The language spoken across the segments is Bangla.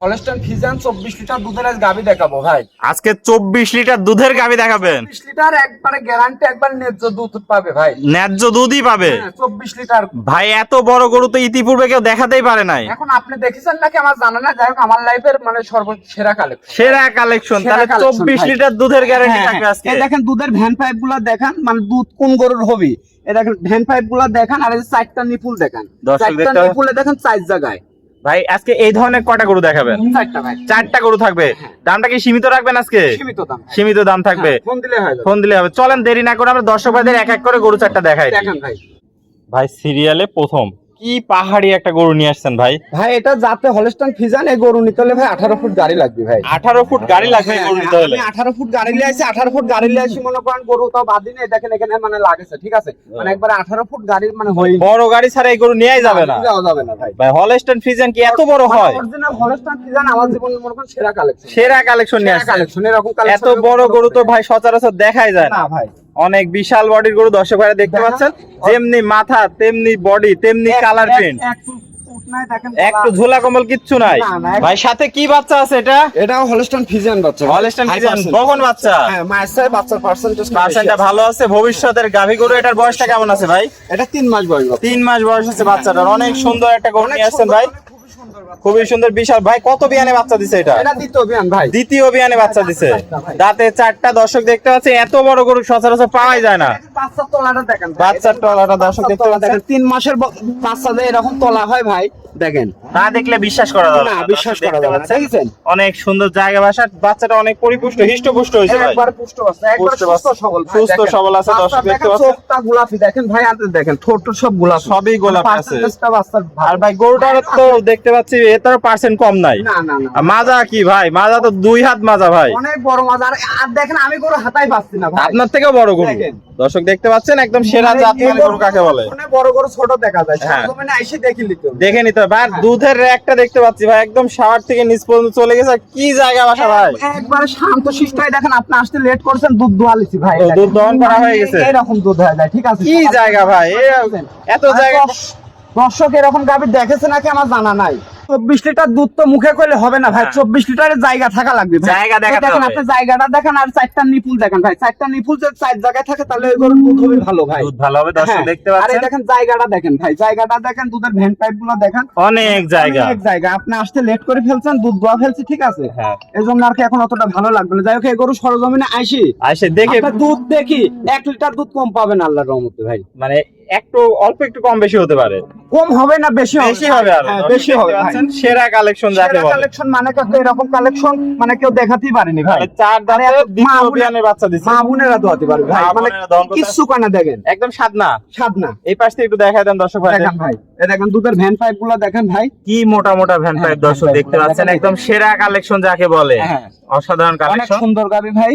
হলস্টাইন ফ্রিজিয়ান 24 লিটার দুধের আজ গাভী দেখাবো ভাই। আজকে 24 লিটার দুধের গাভী দেখাবেন। 24 লিটার একবারে গ্যারান্টি, একবার ন্যায্য দুধ পাবে ভাই। ন্যায্য দুধই পাবে। হ্যাঁ 24 লিটার ভাই এত বড় গরু তো ইতিপূর্বে কেউ দেখাতেই পারে নাই। এখন আপনি দেখেছেন নাকি আমার জানা না, যাই হোক আমার লাইফের মানে সেরা কালেকশন। সেরা কালেকশন। তাহলে 24 লিটার দুধের গ্যারান্টি থাকবে আজকে। এই দেখেন দুধের ভ্যান পাইপ গুলা দেখেন, মানে দুধ কোন গরুর হবে। এই দেখেন ভ্যান পাইপ গুলা দেখেন, আর এই যে চারটা নিপুল দেখেন, চারটা নিপুলে দেখেন চার জায়গায়। ভাই আজকে এই ধরনের কয়টা গরু দেখাবেন? চারটা ভাই, চারটা গরু থাকবে। দামটা কি সীমিত রাখবেন আজকে? সীমিত দাম, সীমিত দাম থাকবে। ফোন দিলে হয়, ফোন দিলে হবে। চলেন দেরি না করে আমরা দর্শক ভাইদের এক এক করে গরু চারটা দেখাই। দেখেন ভাই। ভাই সিরিয়ালে প্রথম কি পাহাড়ি একটা গরু নিয়ে আসছেন ভাই? ভাই এটা যাতে হলস্টাইন ফ্রিজিয়ান, এই গরু নিতে হলে ভাই 18 ফুট গাড়ি লাগবে ভাই। 18 ফুট গাড়ি লাগবে গরু নিতে হলে। আমি 18 ফুট গাড়ি নিয়ে আসি, 18 ফুট গাড়ি নিয়ে আসি মনে করেন গরু তাও বাদ দিনে দেখেন এখানে মানে লাগেছে, ঠিক আছে, মানে একবার 18 ফুট গাড়ির মানে হই বড় গাড়ি ছাড়া এই গরু নিয়েই যাবে না। যাওয়া যাবে না ভাই। ভাই হলস্টাইন ফ্রিজিয়ান কি এত বড় হয়? অরিজিনাল হলস্টাইন ফ্রিজিয়ান আমার জীবনে মনে করেন সেরা কালেকশন। সেরা কালেকশন নিয়ে সেরা আসছেন। কালেকশন, এরকম কালেকশন এত বড় গরু তো ভাই সচরাচর দেখাই যায় না না ভাই। অনেক বিশাল বডির গরু দর্শক ভাইরা দেখতে পাচ্ছেন। যেমনি মাথা তেমনি বডি তেমনি কালার প্রিন্ট, একটু ঝোলা কম্বল কিচ্ছু নাই। না, না, ভাই সাথে কি বাচ্চা আছে এটা? এটাও হলস্টাইন ফ্রিজিয়ান বাচ্চা। হলস্টাইন ফ্রিজিয়ান বকন বাচ্চা। হ্যাঁ মায়ের সাথে বাচ্চার পার্সেন্টটা ভালো আছে। ভবিষ্যতের গাভী গরু। এটার বয়সটা কেমন আছে ভাই? এটা 3 মাস বয়স। 3 মাস বয়স আছে বাচ্চাটার। অনেক সুন্দর একটা গরু নিয়ে আসছেন ভাই, খুবই সুন্দর বিশাল। ভাই কত বিয়ানে বাচ্চা দিছে এটা? এটা দ্বিতীয় বিয়ান ভাই। দ্বিতীয় বিয়ানে বাচ্চা দিছে। দাঁতে চারটা দর্শক দেখতে পাচ্ছে। এত বড় গরু সচরাচর পাওয়াই যায় না। বাচ্চার তলাটা দেখেন, বাচ্চার তলাটা দর্শক দেখতে পাচ্ছেন। 3 মাসের বাচ্চাদের এরকম তলা হয় ভাই, দেখেন না দেখলে বিশ্বাস করা যাবে না, না। বিশ্বাস করা যাবে না। দেখেছেন অনেক সুন্দর জায়গা বাসা। বাচ্চাটা অনেক পরিপুষ্ট হিষ্টপুষ্ট হয়েছে ভাই। একবার পুষ্ট আছে, একবার পুষ্ট সুস্থ বাচ্চা। সবল ভাই, সুস্থ দেখেন। সবল আছে, দর্শক বাচ্চা দেখতে দেখেন, পাচ্ছেন। চোখটা গোলাপি দেখেন ভাই, আর দেখেন ঠোঁট সব গোলাপি, সবই গোলাপি আছে। পার্সেন্টেজটা বাচ্চার আর ভালো। ভাই গরুটার তো দেখতে পাচ্ছি এটার পার্সেন্ট কম নাই। না না না, আর মাজা কি ভাই? মাজা তো 2 হাত মাজা ভাই। অনেক বড় মাছ। আর দেখেন আমি গরু হাতাই পাচ্ছি না ভাই। আপনার থেকেও বড় গরু দেখেন। দর্শক দেখতে পাচ্ছেন। একদম সেরা মানে জাতমান এই গরু কাকে বলে? অনেক বড় গরু ছোট দেখা যায়, হ্যাঁ। সরজমিনে আইসে দেখে নিতে হবে। দেখে নিতে হবে। আর দুধের একটা দেখতে পাচ্ছি ভাই, একদম শাওয়ার থেকে নিচ পর্যন্ত চলে গেছে। কি জায়গা বাসা ভাই? একবারে শান্ত শিষ্ট হয়ে দেখেন, আপনি আসতে লেট করছেন, দুধ দোয়ালিছি ভাই। ও, দুধ দহন করা হয়ে গেছে। এরকম দুধ হয়ে যায়, ঠিক আছে। কি জায়গা ভাই? এত জায়গা। দর্শক এরকম গাভী দেখেছে নাকি আমার জানা নাই। 24 লিটার দুধ তো মুখে করলে হবে না ভাই, 24 লিটারের জায়গা থাকা লাগবে ভাই। জায়গা দেখাতে দেখেন হবে। আপনি জায়গাটা দেখেন, আর চারটা নিপুল দেখেন ভাই, চারটা নিপুল যদি চার জায়গায় থাকে তাহলে ওই গরুর দুধ হবে ভালো ভাই। দুধ ভালো হবে দর্শক হ্যাঁ। দেখতে আর এই পাচ্ছেন। দেখেন জায়গাটা দেখেন ভাই, জায়গাটা দেখেন, দুধের ভ্যান পাইপ গুলো দেখেন, অনেক জায়গা। অনেক জায়গা। আপনি আসতে লেট করে ফেলছেন, দুধ দোয়া ফেলছি, ঠিক আছে, হ্যাঁ। এই জন্য আর কি এখন অতটা ভালো লাগবে না। যাই হোক এই গরু সরজমিনে আইসি আসে দেখে আপনার দুধ দেখি 1 লিটার দুধ কম পাবেন আল্লাহর রহমতে ভাই। মানে একটু অল্প একটু কম বেশি হতে পারে। কম হবে না, বেশি হবে। বেশি হবে আরো। হ্যাঁ, দর্শক বেশি হবে দেখতে ভাই। পাচ্ছেন, সেরা কালেকশন যাকে সেরা বলে। কালেকশন মানে কত, এরকম কালেকশন মানে কেউ দেখাতেই পারেনি ভাই। মানে চার দাঁতে মা দ্বিতীয় বোনে- বিয়ানের বাচ্চা দিচ্ছে। মা বোনেরা দোয়াতে পারবে ভাই, মা মানে বোনেরা দহন করতে- কিচ্ছু কানা দেখেন, একদম সাদনা। স্বাদ না। এই পাশ থেকে একটু দেখায় দেন দর্শক ভাই। দেখেন ভাই, এই দেখেন দুধের ভ্যান পাইপ গুলো দেখেন ভাই। কি মোটা মোটা ভ্যান পাইপ হ্যাঁ, দর্শক ভ্যান দেখতে পাইপ পাচ্ছেন। দেখেন। একদম সেরা কালেকশন যাকে বলে। হ্যাঁ। অসাধারণ অনেক কালেকশন। সুন্দর গাবি ভাই।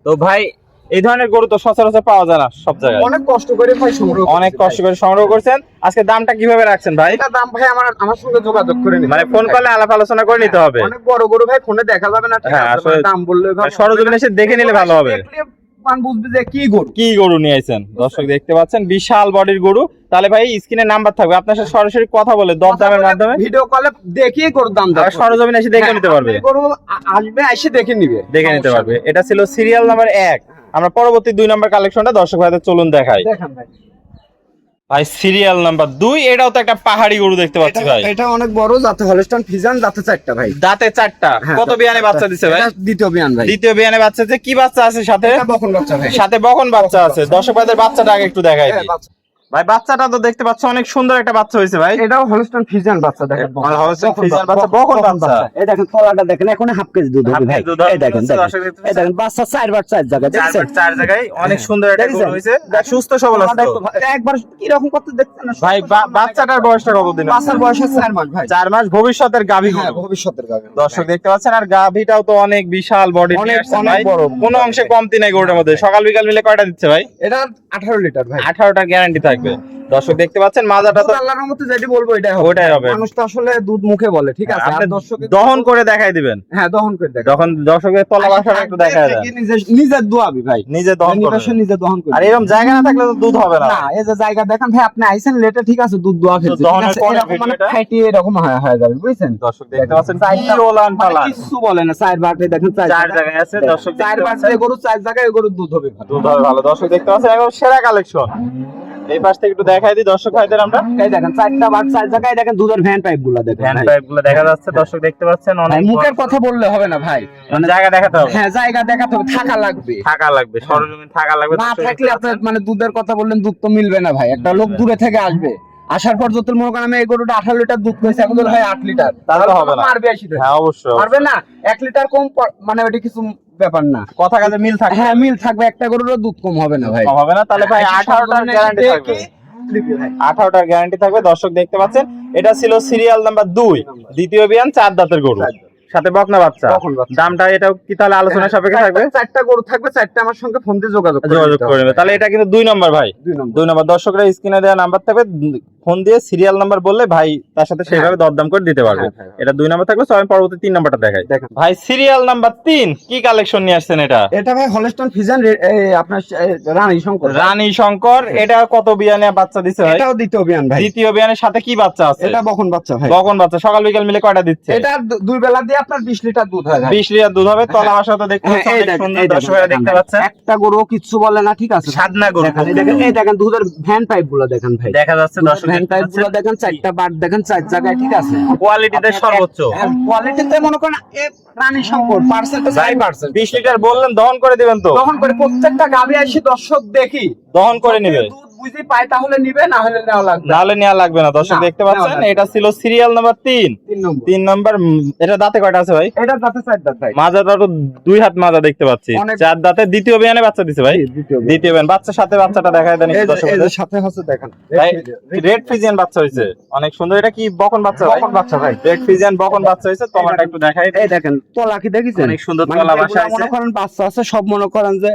তো ভাই এই ধরনের গরু তো সচরাচর পাওয়া যায় না সব জায়গায়। অনেক কষ্ট করে ভাই সংগ্রহ অনেক করছি কষ্ট ভাই। করে সংগ্রহ করছেন। আজকে দামটা কিভাবে রাখছেন ভাই? এটা দাম ভাই আমার সঙ্গে যোগাযোগ করে নিতে মানে হবে ফোন ভাই। করলে আলাপ আলোচনা করে নিতে হবে। অনেক বড় গরু ভাই, ফোনে দেখা যাবে না, ঠিক হ্যাঁ, আছে, আসলে মানে দাম বললে ভাই সরজমিনে এসে দেখে নিলে ভালো হবে। দেখলে মান বুঝবে যে কি গরু। কি গরু নিয়ে আইছেন দর্শক দেখতে পাচ্ছেন, বিশাল বডির গরু। তাহলে ভাই স্ক্রিনে নাম্বার থাকবে, আপনার সাথে সরাসরি কথা বলে দরদামের মাধ্যমে ভিডিও কলে দেখিয়ে গরুর দাম আর সরজমিনে এসে দেখে নিতে পারবে। গরু আসবে, এসে দেখে নিবে, দেখে নিতে পারবে। এটা ছিল সিরিয়াল নাম্বার 1। আমরা পরবর্তী 2 নাম্বার কালেকশনটা দর্শক ভাইদের চলুন দেখাই। দেখেন ভাই, ভাই সিরিয়াল নাম্বার 2, এটাও তো একটা পাহাড়ি গরু দেখতে পাচ্ছি ভাই। এটা অনেক বড়, যাতে হলস্টাইন ফ্রিজিয়ান, যাতে চারটা ভাই। দাঁতে 4টা। হ্যাঁ, কত বিয়ানে বাচ্চা দিছে ভাই? এটা দ্বিতীয় বিয়ান ভাই। দ্বিতীয় বিয়ানে বাচ্চা দিছে। কি বাচ্চা আছে সাথে? এটা বকন বাচ্চা ভাই। সাথে বকন বাচ্চা আছে। দর্শক ভাইদের বাচ্চাটা আগে একটু দেখাই হ্যাঁ, দিই। বাচ্চা। ভাই বাচ্চাটা তো দেখতে পাচ্ছ অনেক সুন্দর একটা বাচ্চা হয়েছে ভাই। এটাও হলস্টাইন ফ্রিজিয়ান বাচ্চা দেখেন। আর হলস্টাইন ফ্রিজিয়ান বাচ্চা, বকন বাচ্চা। এই দেখেন তলাটা দেখেন, এখন হাফ কেজি দুধ হবে হাফ ভাই। কেজি দুধ হবে। এই দেখেন, দর্শক দেখতে এই দেখেন বাচ্চা 4 বার 4 জায়গা দেখছেন। 4 জায়গায় অনেক সুন্দর একটা গরু হয়েছে। আর সুস্থ সবল আছে তো। একবার কি রকম করতে দেখছেন না ভাই বাচ্চাটার বয়সটা কতদিন? বাচ্চার বয়স 4 মাস ভাই। 4 মাস। ভবিষ্যতের গাভী হ্যাঁ, গরু ভবিষ্যতের গাভী। দর্শক দেখতে পাচ্ছেন। আর গাভীটাও তো অনেক বিশাল বডি অনেক, নিয়ে আসছে অনেক ভাই। বড়। কোনো অংশে কমতি নাই গরুটার মধ্যে। সকাল বিকাল মিলে কয়টা দিচ্ছে ভাই? এটা 18 লিটার ভাই। 18টার গ্যারান্টি থাকবে। দর্শক দেখতে পাচ্ছেন মাজাটা তো আল্লাহর রহমতে যেটি বলবো এটাই হবে। ওটাই হবে। মানুষ তো আসলে দুধ মুখে বলে, ঠিক আছে, আর দর্শক দহন করে দেখাই দিবেন। হ্যাঁ, দহন করে দেখ, যখন দর্শকের তলা বাসাটা একটু দেখায় দেন, নিজের দোয়াবি ভাই, নিজে দহন করবেন। নিজে দহন করে। আর এরকম জায়গা না থাকলে তো দুধ হবে না। না, এই যে জায়গা দেখেন ভাই, আপনি আইছেন লেটে, ঠিক আছে, দুধ দোয়া ফেলছে, ঠিক আছে, এরকম মানে ফাইটিয়ে এরকম হয়ে যাবে, বুঝছেন? দর্শক দেখতে পাচ্ছেন কি ওলান পালান, কিছু বলে না, চার বাটে দেখেন, চার জায়গায় আছে। দর্শক চার বাটে গরু, চার জায়গায় গরুর দুধ হবে, দুধ হবে ভালো। দর্শক দেখতে পাচ্ছেন একদম সেরা কালেকশন। এই পাশ থেকে একটু দেখাই দিই দর্শক ভাইদের আমরা। এই দেখেন চারটা বাট, চার জায়গায় দেখেন দুধের ভ্যান পাইপ গুলা দেখেন, হ্যান্ড পাইপ গুলো দেখা যাচ্ছে। দর্শক দেখতে পাচ্ছেন অনেক মুখের কথা বললে হবে না ভাই, মানে জায়গা দেখাতে হবে। হ্যাঁ, জায়গা দেখাতে হবে, থাকা লাগবে, থাকা লাগবে, সরজমিন থাকা লাগবে। না থাকলে আপনার মানে দুধের কথা বললেন, দুধ তো মিলবে না ভাই। একটা লোক দূরে থেকে আসবে, আসার পর যত মনে করেন আমি এই গরুটা 18 লিটার দুধ পেয়েছি, এখন হয় 8 লিটার, তাহলে হবে না, মারবে আসি। হ্যাঁ অবশ্যই পারবে না, 1 লিটার কম মানে ওটা কিছু ব্যাপার না, কথা কাজে মিল থাকে। হ্যাঁ, মিল থাকবে, একটা গরুরও দুধ কম হবে না ভাই, হবে না। তাহলে ভাই 18টার গ্যারান্টি থাকবে, 18টার গ্যারান্টি থাকবে। দর্শক দেখতে পাচ্ছেন এটা ছিল সিরিয়াল নাম্বার 2, দ্বিতীয় বিয়ান, 4 দাঁতের গরু, সাথে বকনা বাচ্চা। দামটা এটাও কি তাহলে আলোচনা সাপেক্ষে থাকবে? 4টা গরু থাকবে, 4টা আমার সঙ্গে ফোন দিয়ে যোগাযোগ করে নেবে। তাহলে এটা কিন্তু 2 নম্বর ভাই, 2 নম্বর। দর্শকরা স্ক্রিনে দেওয়া নাম্বার থাকবে, ফোন দিয়ে সিরিয়াল নাম্বার বললে ভাই তার সাথে সেইভাবে দরদাম করে দিতে পারবে। এটা 2 নম্বর থাকবে। আমি পরবর্তী 3 নম্বরটা দেখাই। ভাই সিরিয়াল নাম্বার 3 কি কালেকশন নিয়ে আসছেন এটা? এটা ভাই হলস্টন ফিজিয়ান, আপনার রানী শঙ্কর। রানী শঙ্কর, এটা কত বিয়ানে বাচ্চা দিছে ভাই? এটাও দ্বিতীয় বিয়ান ভাই। দ্বিতীয় বিয়ানের সাথে কি বাচ্চা আছে? এটা বকন বাচ্চা ভাই। বকন বাচ্চা। সকাল বিকাল মিলে কয়টা দিচ্ছে? এটা 2 বেলা দিয়ে আপনার 20 লিটার দুধ হয় ভাই। 20 লিটার দুধ হবে। তলা বাসা তো দেখতে পাচ্ছেন অনেক সুন্দর, দর্শকরা দেখতে পাচ্ছেন। একটা গরু কিচ্ছু বলে না, ঠিক আছে, সাদনা গরু। এই দেখেন দুধের ভ্যান পাইপ গুলো দেখেন ভাই, দেখা যাচ্ছে দর্শক ভ্যান পাইপ গুলো দেখেন, 4টা বাট দেখেন, 4 জায়গায়, ঠিক আছে, কোয়ালিটিতে সর্বোচ্চ। কোয়ালিটিতে মনে করেন রানী শঙ্কর পার্সেন্টেজ 5%। 20 লিটার বললেন দহন করে দিবেন তো? তখন করে প্রত্যেকটা গাবি আসি দর্শক দেখি দহন করে নিবে, দুধ বুঝি পায় তাহলে নিবে, না হলে নেওয়া লাগবে, নাহলে নেওয়া লাগবে না। দর্শক না, দেখতে পাচ্ছেন নেওয়া লাগবে। এটা ছিল সিরিয়াল নাম্বার 3 3 নম্বর। এটা দাঁতে কয়টা আছে ভাই? এটা দাঁতে 4 দাঁত ভাই, মাজাটা তো 2 হাত মাজা দেখতে পাচ্ছি, অনেক- 4 দাঁতে। দ্বিতীয় বিয়ানে বাচ্চা দিছে ভাই? দ্বিতীয় দ্বিতীয় বিয়ান। বাচ্চার সাথে বাচ্চাটা দেখায় দেন একটু দর্শকদের। এই সাথে হচ্ছে দেখেন ভাই রেড ফিজিয়ান বাচ্চা হইছে, অনেক সুন্দর। এটা কি বকন বাচ্চা ভাই? বকন বাচ্চা ভাই, রেড ফিজিয়ান বকন বাচ্চা হইছে। তোমারটা একটু দেখাই। এই দেখেন তলা কি দেখেছেন, অনেক সুন্দর মানে তলা যেগুলো বাসা আছে। মনে করেন বাচ্চা আছে, সব মনে করেন যে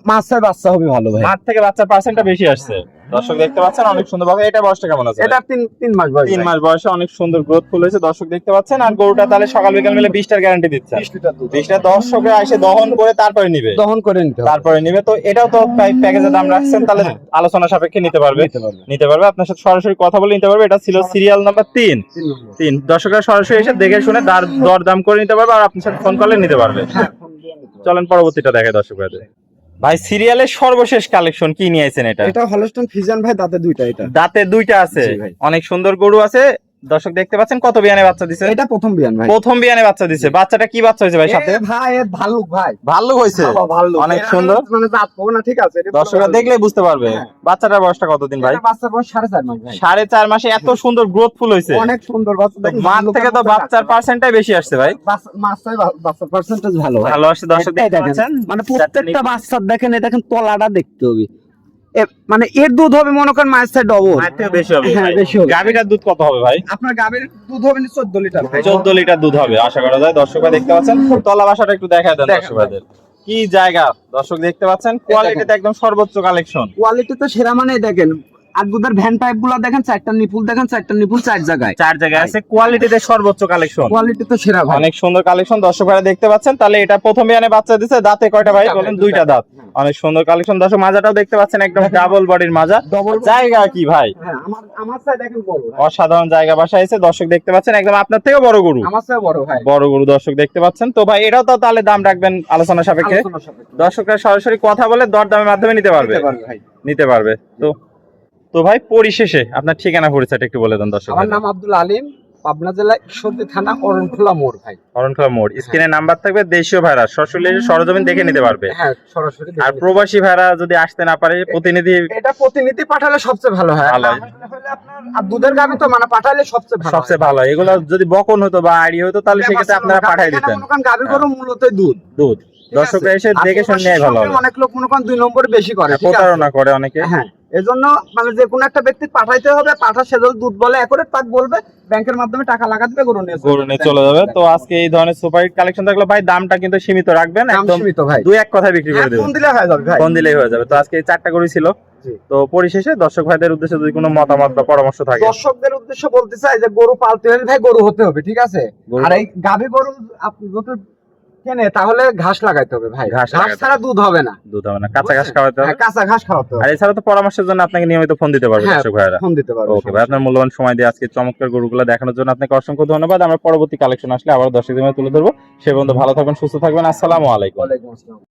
মাছের বাচ্চা হবে ভালো ভাই। মাঠ থেকে বাচ্চার পার্সেন্টটা বেশি আসছে। দর্শক দেখতে পাচ্ছেন অনেক সুন্দর বকন। এটা বয়সটা কেমন আছে? এটা 3 মাস বয়স, 3 মাস বয়সে অনেক সুন্দর গ্রোথ ফুল হয়েছে। দর্শক দেখতে পাচ্ছেন। আর গরুটা তাহলে সকাল বিকাল মিলে 20টার গ্যারান্টি দিচ্ছে। 20 লিটার দুধ 20টা দর্শকে এসে দহন করে তারপরে নিবে, দহন করে নিতে হবে। তারপরে নিবে। তো এটাও তো প্যাকেজের দাম রাখছেন, তাহলে আলোচনা সাপেক্ষে নিতে পারবে, নিতে পারবে। আপনার সাথে সরাসরি কথা বলে নিতে পারবে। এটা ছিল সিরিয়াল নাম্বার 3। দর্শকরা সরাসরি এসে দেখে শুনে দর দাম করে নিতে পারবে, আর আপনার সাথে ফোন করলে নিতে পারবে। চলেন পরবর্তীটা দেখায় দর্শক ভাই। সিরিয়ালের সর্বশেষ কালেকশন কি নিয়ে আইছেন এটা? এটা হলস্টন ফিজিয়ান ভাই, দাঁতে 2টা, এটা দাঁতে 2টা আছে, জি ভাই। অনেক সুন্দর গরু আছে। দর্শক দেখতে পাচ্ছেন কত বিয়ানে বাচ্চা দিছে? এটা প্রথম বিয়ান ভাই, প্রথম বিয়ানে বাচ্চা দিছে। বাচ্চাটা কি বাচ্চা হয়েছে ভাই সাথে? ভাই ভালুক ভাই, ভাল্লুক হয়েছে, ভালুক অনেক সুন্দর। মানে জাত পাবো না, ঠিক আছে, দর্শকরা দেখলে বুঝতে পারবে। বাচ্চাটার বয়সটা কতদিন ভাই? বাচ্চার বয়স 4.5 মাস ভাই, 4.5 মাসে এত সুন্দর গ্রোথ ফুল হয়েছে। অনেক সুন্দর বাচ্চা। মাঠ থেকে তো বাচ্চার পার্সেন্টটাই বেশি আসছে ভাই। বাচ্চার পার্সেন্টেজ ভালো ভাই, ভালো আসছে। দর্শক দেখতে পাচ্ছেন মানে প্রত্যেকটা বাচ্চার দেখেন, এই দেখেন তলাটা দেখতে হবে, মানে এর দুধ হবে মনে করেন মায়ের চেয়ে ডবল, মায়ের থেকে বেশি হবে। হ্যাঁ, বেশি হবে। গাভীটার দুধ কত হবে ভাই? আপনার গাভীর দুধ হবে 14 লিটার ভাই, 14 লিটার দুধ হবে আশা করা যায়। দর্শকরা দেখতে পাচ্ছেন তলা বাসাটা একটু দেখায় দেন দর্শকদের। কি জায়গা দর্শক দেখতে পাচ্ছেন, কোয়ালিটিতে একদম সর্বোচ্চ কালেকশন। কোয়ালিটি তো সেরা, মানে দেখেন আর দুধের ভ্যান পাইপ গুলা দেখেন, 4টা নিপুল দেখেন, 4টা নিপুল 4 জায়গায়, 4 জায়গায় আছে। কোয়ালিটিতে সর্বোচ্চ কালেকশন, কোয়ালিটি তো সেরা ভাই, অনেক সুন্দর কালেকশন। দর্শক ভাইরা দেখতে পাচ্ছেন। তাহলে এটা প্রথম বিয়ানে বাচ্চা দিছে, দাঁতে কয়টা ভাই বলেন? 2টা দাঁত, অনেক সুন্দর কালেকশন। দর্শক মাজাটাও দেখতে পাচ্ছেন, একদম ডাবল বডির মাজা। জায়গা কি ভাই? হ্যাঁ, আমার সাইড দেখেন বড়, অসাধারণ জায়গা বাসা আছে। দর্শক দেখতে পাচ্ছেন একদম আপনার থেকে বড় গরু, আমার সাইড বড় ভাই, বড় গরু। দর্শক দেখতে পাচ্ছেন। তো ভাই এটাও তো তাহলে দাম রাখবেন আলোচনা সাপেক্ষে? দর্শকরা সরাসরি কথা বলে দর দামের মাধ্যমে নিতে পারবে, নিতে পারবে। তো ভাই পরিশেষে আপনার ঠিকানা পরিচয়টা একটু বলে দেন দর্শক। আমার নাম আব্দুল আলিম, পাবনা জেলা ঈশ্বরদী থানা অরণখোলা মোড় ভাই, অরণখোলা মোড়। স্ক্রিনে নাম্বার থাকবে। দেশীয় ভাড়া সরাসরি সরজমিন দেখে নিতে পারবে। হ্যাঁ, সরাসরি। আর প্রবাসী ভাড়া যদি আসতে না পারে, প্রতিনিধি, এটা প্রতিনিধি পাঠালে সবচেয়ে ভালো হয়। ভালো হয়। হলে আপনার আর দুধের গাভী তো মানে পাঠালে সবচেয়ে ভালো, সবচেয়ে ভালো। এগুলো যদি বকন হতো বা আড়ি হতো তাহলে সেক্ষেত্রে আপনারা পাঠিয়ে দিতেন। গাভী গরু মূলত দুধ। দর্শকরা এসে দেখে শুনে নেয় ভালো হবে। অনেক লোক মনে করেন 2 নম্বর বেশি করে, প্রতারণা করে অনেকে। হ্যাঁ, এজন্য মানে যে কোনো একটা ব্যক্তি পাঠাইতে হবে, পাঠা সে যদি দুধ বলে একরে তাক বলবে, ব্যাংকের মাধ্যমে টাকা লাগাতে গরু নিয়ে চলে যাবে। তো আজকে এই ধরনের সুপার হিট কালেকশন থাকলে ভাই দামটা কিন্তু সীমিত রাখবেন, একদম সীমিত ভাই, 2-1 কথায় বিক্রি করে দেবেন। ফোন দিলে হয়ে যাবে ভাই, ফোন দিলেই হয়ে যাবে। তো আজকে এই 4টা গরু ছিল। জি। তো পরিশেষে দর্শক ভাইদের উদ্দেশ্যে যদি কোনো মতামত বা পরামর্শ থাকে। দর্শকদের উদ্দেশ্য বলতে চাই যে গরু পালতে হলে ভাই গরু হতে হবে, ঠিক আছে? গরু- আর এই গাভী গরু আপনি যদি কেনে তাহলে ঘাস লাগাইতে হবে ভাই, ঘাস ঘাস লাগাইতে ছাড়া দুধ হবে না। দুধ হবে না, কাঁচা ঘাস খাওয়াতে হবে। হ্যাঁ, কাঁচা ঘাস খাওয়াতে আর হবে। এছাড়া তো পরামর্শের জন্য আপনাকে নিয়মিত ফোন দিতে পারবে হ্যাঁ, দর্শক ভাইরা। ফোন দিতে পারবে। ওকে ভাই, আপনার মূল্যবান সময় দিয়ে আজকে চমৎকার গরুগুলো দেখানোর জন্য আপনাকে অসংখ্য ধন্যবাদ। আমরা পরবর্তী কালেকশন আসলে আবার দর্শকদের মধ্যে তুলে ধরবো। সে পর্যন্ত ভালো থাকবেন, সুস্থ থাকবেন। আসসালামু আলাইকুম। ওয়ালাইকুম আসসালাম।